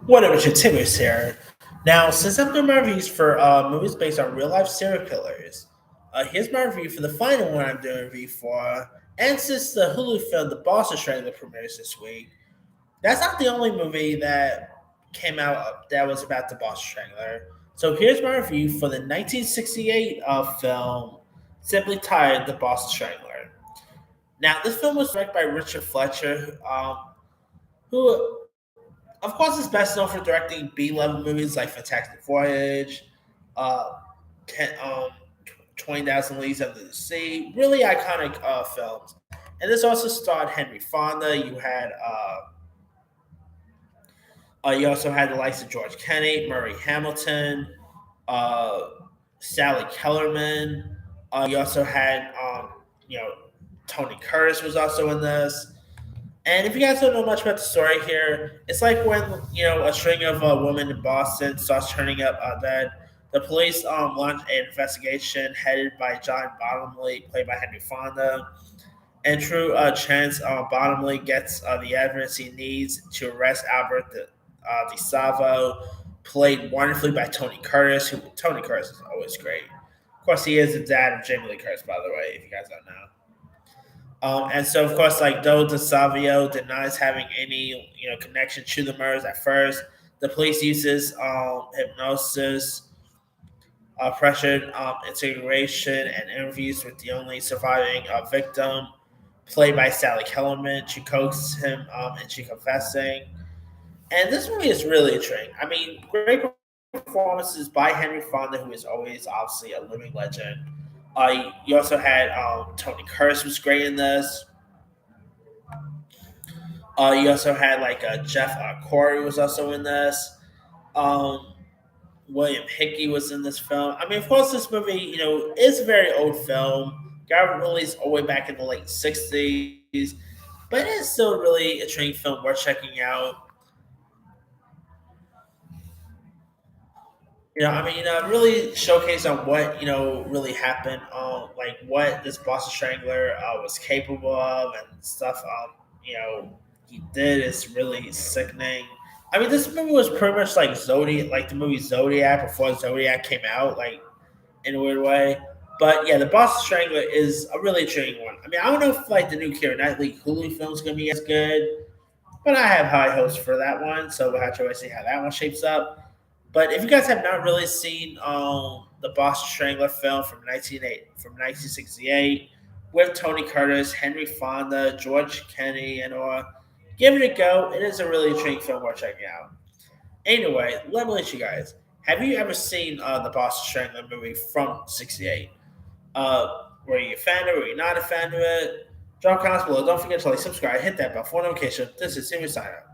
Whatever, your Timmy's here. Now, since I'm doing my reviews for movies based on real life serial killers, here's my review for the final one I'm doing a review for. And since the Hulu film The Boston Strangler premieres this week, that's not the only movie that came out that was about the Boston Strangler. So here's my review for the 1968 film, simply titled The Boston Strangler. Now, this film was directed by Richard Fletcher, who of course, is best known for directing B-level movies like Fantastic Voyage, uh, 20,000 Leagues Under the Sea, really iconic films. And this also starred Henry Fonda. You also had the likes of George Kennedy, Murray Hamilton, uh, Sally Kellerman. You also had, you know, Tony Curtis was also in this. And if you guys don't know much about the story here, it's like when a string of women in Boston starts turning up dead. The police launch an investigation headed by John Bottomley, played by Henry Fonda. And through chance, Bottomley gets the evidence he needs to arrest Albert DeSalvo, played wonderfully by Tony Curtis. Who Tony Curtis is always great. Of course, he is the dad of Jamie Lee Curtis, by the way, if you guys don't know. And so, of course, like though DeSavio denies having any connection to the murders at first, the police uses hypnosis, pressured integration, and interviews with the only surviving victim, played by Sally Kellerman. She coaxes him into confessing. And this movie is really intriguing. I mean, great performances by Henry Fonda, who is always obviously a living legend. You also had Tony Curtis was great in this. You also had like Jeff Corey was also in this. Um, William Hickey was in this film. I mean, of course, this movie is a very old film. Got released all the way back in the late '60s, but it's still really a intriguing film worth checking out. Really showcase on what really happened, like what this Boston Strangler was capable of and stuff. He did is really sickening. I mean, this movie was pretty much like Zodiac, like the movie Zodiac before Zodiac came out, like in a weird way. But yeah, the Boston Strangler is a really intriguing one. I mean, I don't know if like the new Keira Knightley Hulu film is gonna be as good, but I have high hopes for that one. So we'll have to wait see how that one shapes up. But if you guys have not really seen the Boston Strangler film from 1968 with Tony Curtis, Henry Fonda, George Kennedy, and give it a go. It is a really intriguing film worth checking out. Anyway, let me let you guys. Have you ever seen the Boston Strangler movie from '68? Were you a fan of it? Were you not a fan of it? Drop comments below. Don't forget to like, subscribe, hit that bell for notification. This is Senior Sign Up.